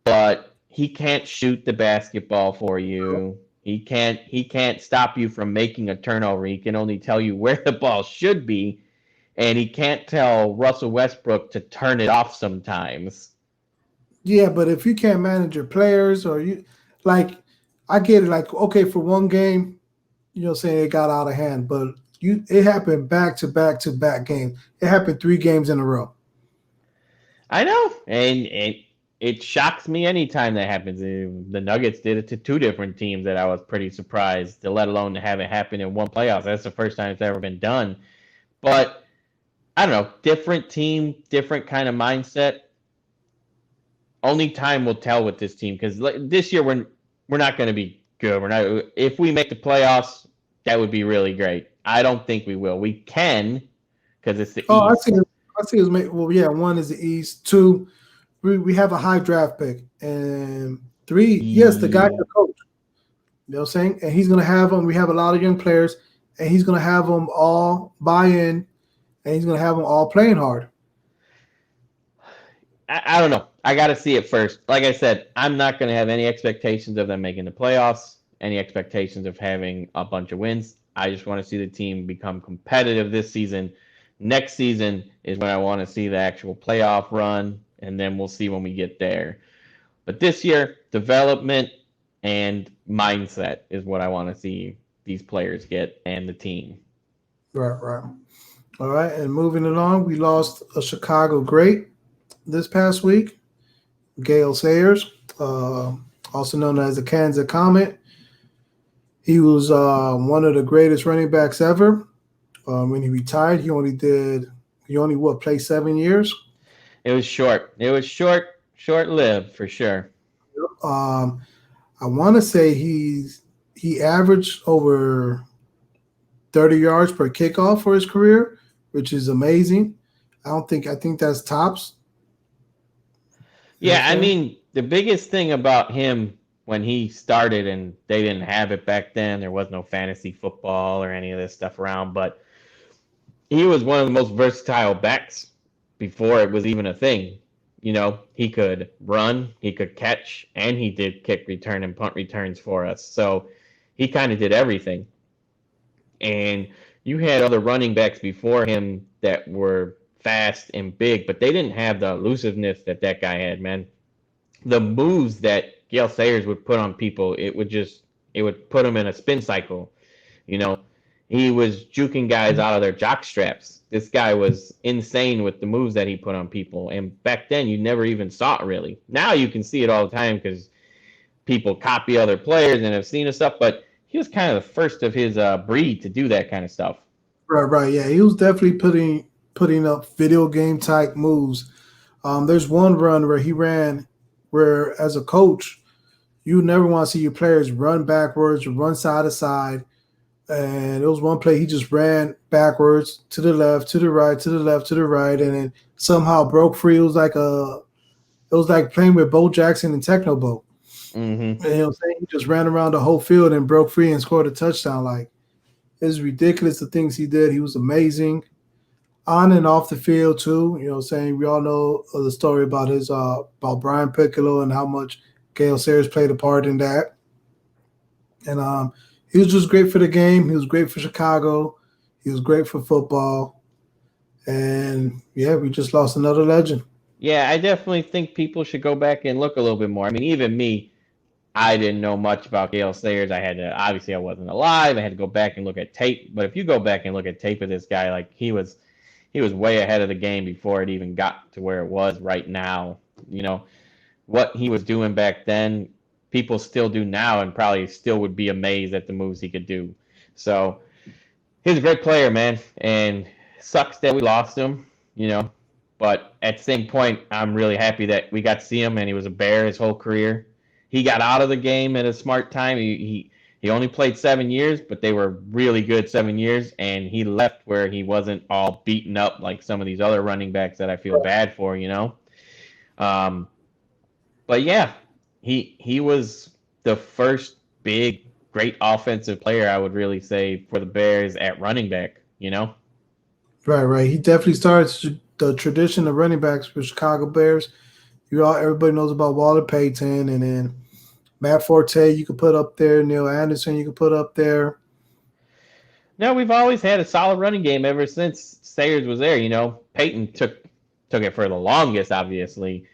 but he can't shoot the basketball for you. He can't stop you from making a turnover. He can only tell you where the ball should be, and he can't tell Russell Westbrook to turn it off sometimes. yeah, but if you can't manage your players or you like, I get it. Like, okay, for one game, saying it got out of hand, but it happened back to back to back games. It happened 3 games in a row. I know, and it shocks me anytime that happens. The Nuggets did it to two different teams that I was pretty surprised, to let alone to have it happen in one playoffs. That's the first time it's ever been done. But I don't know, different team, different kind of mindset. Only time will tell with this team because this year we're not going to be good. We're not. If we make the playoffs, that would be really great. I don't think we will. We can because it's the Oh, East. I see. Well, yeah. One is the East. Two, we have a high draft pick, and three, yes, the guy can coach. You know what I'm saying? And he's gonna have them. We have a lot of young players, and he's gonna have them all buy in, and he's gonna have them all playing hard. I don't know. I got to see it first. Like I said, I'm not going to have any expectations of them making the playoffs, any expectations of having a bunch of wins. I just want to see the team become competitive this season. Next season is when I want to see the actual playoff run, and then we'll see when we get there. But this year, development and mindset is what I want to see these players get and the team. Right, right. All right, and moving along, we lost a Chicago great this past week, Gale Sayers, also known as the Kansas Comet. He was one of the greatest running backs ever. When he retired, he only what played 7 years. It was short. It was short lived for sure. Um, I want to say he averaged over 30 yards per kickoff for his career, which is amazing. I think that's tops. You know what Yeah, I'm I saying? mean, the biggest thing about him when he started, and they didn't have it back then. There was no fantasy football or any of this stuff around, but he was one of the most versatile backs before it was even a thing. He could run, he could catch, and he did kick return and punt returns for us. So he kind of did everything. And you had other running backs before him that were fast and big, but they didn't have the elusiveness that that guy had, man. The moves that Gale Sayers would put on people, it would put them in a spin cycle. You know, he was juking guys out of their jock straps. This guy was insane with the moves that he put on people. And back then, you never even saw it really. Now you can see it all the time because people copy other players and have seen his stuff. But he was kind of the first of his breed to do that kind of stuff. Right, right. Yeah, he was definitely putting up video game type moves. There's one run where he ran, where as a coach, you never want to see your players run backwards or run side to side. And it was one play he just ran backwards to the left, to the right, to the left, to the right, and then somehow broke free. It was like playing with Bo Jackson and Techno Bo. Mm-hmm. And you know what I'm saying? He just ran around the whole field and broke free and scored a touchdown. Like it's ridiculous the things he did. He was amazing. On and off the field too. You know what I'm saying? We all know the story about his about Brian Piccolo and how much Gale Sayers played a part in that. And he was just great for the game. He was great for Chicago. He was great for football. And yeah, we just lost another legend. Yeah, I definitely think people should go back and look a little bit more. I mean, even me, I didn't know much about Gale Sayers. I had to obviously I wasn't alive. I had to go back and look at tape. But if you go back and look at tape of this guy, like he was way ahead of the game before it even got to where it was right now. You know what he was doing back then, people still do now, and probably still would be amazed at the moves he could do. So he's a great player, man, and sucks that we lost him. You know, but at the same point, I'm really happy that we got to see him, and he was a Bear his whole career. He got out of the game at a smart time. He only played 7 years, but they were really good 7 years, and he left where he wasn't all beaten up like some of these other running backs that I feel bad for. Um, but yeah, he was the first big great offensive player I would really say for the Bears at running back. Right, right. He definitely started the tradition of running backs for Chicago Bears. Everybody knows about Walter Payton, and then Matt Forte you could put up there, Neil Anderson you could put up there. No, we've always had a solid running game ever since Sayers was there. Peyton took it for the longest, obviously,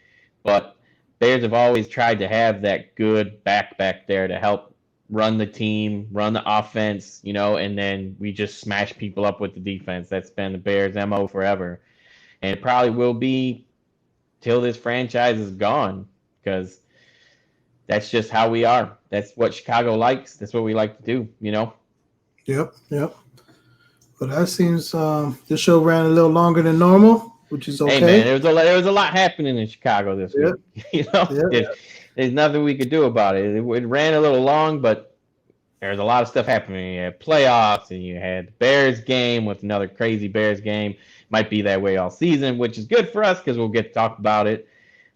but Bears have always tried to have that good back there to help run the team, run the offense, and then we just smash people up with the defense. That's been the Bears' MO forever. And it probably will be till this franchise is gone, because that's just how we are. That's what Chicago likes. That's what we like to do. Yep, yep. But that seems this show ran a little longer than normal, which is Hey okay. man, there was a lot happening in Chicago this Yep, week. There's nothing we could do about it. It ran a little long, but there's a lot of stuff happening. You had playoffs, and you had the Bears game with another crazy Bears game. Might be that way all season, which is good for us because we'll get to talk about it.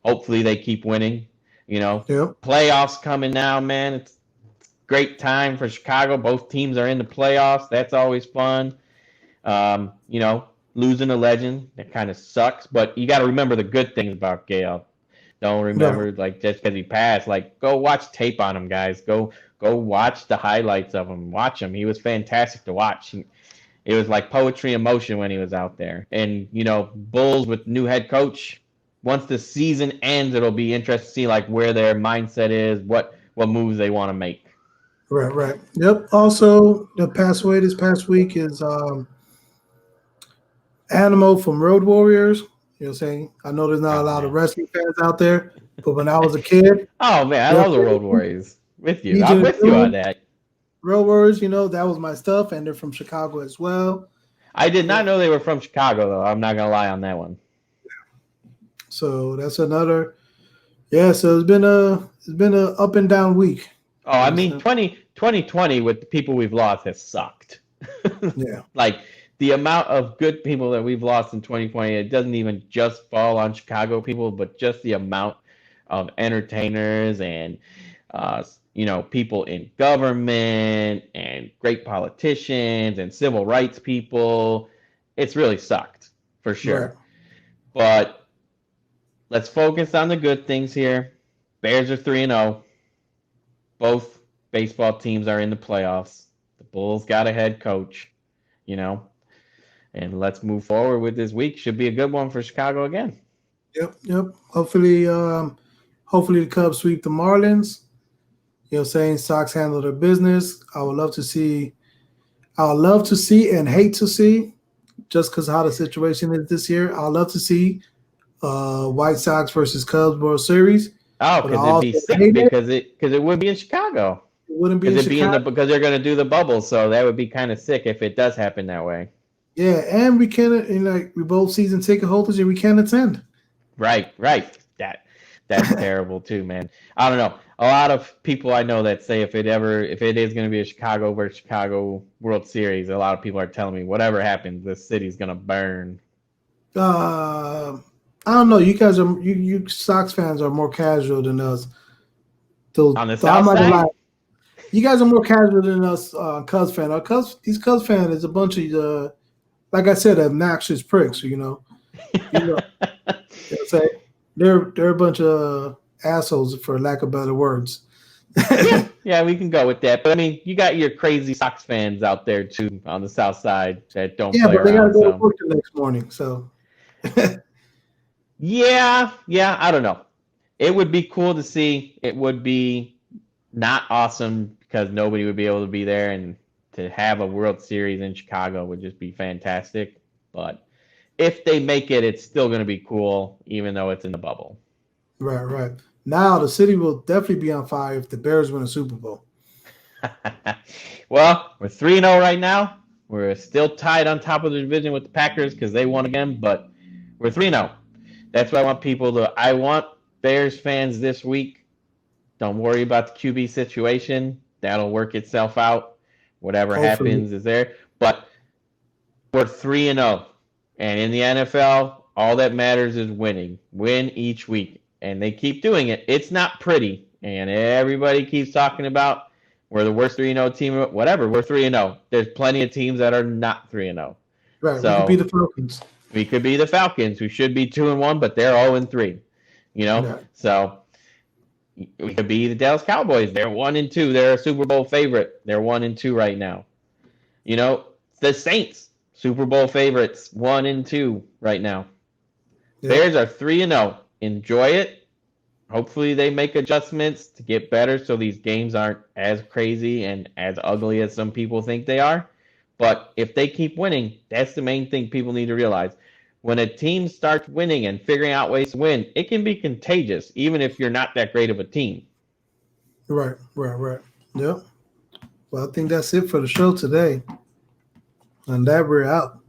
Hopefully they keep winning. yep. Playoffs coming now, man. It's great time for Chicago. Both teams are in the playoffs. That's always fun. Um, you know, Losing a legend, that kind of sucks, but you got to remember the good things about Gale. Don't Right, remember like just because he passed. Like, go watch tape on him, guys. Go watch the highlights of him. Watch him. He was fantastic to watch. It was like poetry in motion when he was out there. And Bulls with new head coach. Once the season ends, it'll be interesting to see like where their mindset is, what moves they want to make. right, right. Yep. Also, the passed away this past week is Animal from Road Warriors. You know what I'm saying? I know there's not a Oh lot of man. wrestling fans out there, but when I was a kid, Oh man, I you know love the what Road I'm saying? Warriors. With you, I'm Legion of with you on Doom, that. Road Warriors, that was my stuff, and they're from Chicago as well. I did Yeah. not know they were from Chicago though. I'm not gonna lie on that one. So that's another. Yeah. So it's been a up and down week. Oh, You I know what mean, I'm 2020 with the people we've lost has sucked. saying? Yeah. Like the amount of good people that we've lost in 2020, it doesn't even just fall on Chicago people, but just the amount of entertainers and people in government and great politicians and civil rights people. It's really sucked for Right. sure. But let's focus on the good things here. Bears are 3-0. Both baseball teams are in the playoffs. The Bulls got a head coach, you know, and let's move forward with this week. Should be a good one for Chicago again. Yep. Hopefully the Cubs sweep the Marlins. Sox handle their business. I would love to see and hate to see, just because how the situation is this year. I'd love to see White Sox versus Cubs World Series. Oh, But I because it'd be also sick hate it. because it would be in Chicago. It wouldn't be in Because Chicago. because they're going to do the bubble, so that would be kind of sick if it does happen that way. Yeah, and we can't. We both season ticket holders, and we can't attend. Right. That's terrible too, man. I don't know. A lot of people I know that say if it is going to be a Chicago versus Chicago World Series, a lot of people are telling me whatever happens, this city's going to burn. I don't know. You guys are you Sox fans are more casual than us. On the south side, lie. You guys are more casual than us, Cubs fans. These Cubs fans is a bunch of like I said, obnoxious pricks. You know what I'm saying? They're a bunch of assholes, for lack of better words. yeah, we can go with that. But I mean, you got your crazy Sox fans out there too on the south side that don't play but they around. gotta go to work the next morning. So yeah, I don't know. It would be cool to see. It would be not awesome because nobody would be able to be there, and to have a World Series in Chicago would just be fantastic. But if they make it, it's still going to be cool, even though it's in the bubble. Right. Now the city will definitely be on fire if the Bears win a Super Bowl. Well, we're 3-0 right now. We're still tied on top of the division with the Packers because they won again, but we're 3-0. That's what I want people to. I want Bears fans this week. Don't worry about the QB situation. That'll work itself out. Whatever happens is there. But we're 3-0. And in the NFL, all that matters is winning. Win each week. And they keep doing it. It's not pretty. And everybody keeps talking about we're the worst 3-0 team. Whatever, we're 3-0. There's plenty of teams that are not 3-0. Right, so, we could be the Falcons. We could be the Falcons, who should be 2-1, but they're 0-3. So we could be the Dallas Cowboys. They're 1-2. They're a Super Bowl favorite. They're 1-2 right now. The Saints, Super Bowl favorites, 1-2 right now. Yep. Bears are 3-0. Enjoy it. Hopefully they make adjustments to get better so these games aren't as crazy and as ugly as some people think they are. But if they keep winning, that's the main thing people need to realize. When a team starts winning and figuring out ways to win, it can be contagious, even if you're not that great of a team. Right. Yep. Well, I think that's it for the show today. And that we're out.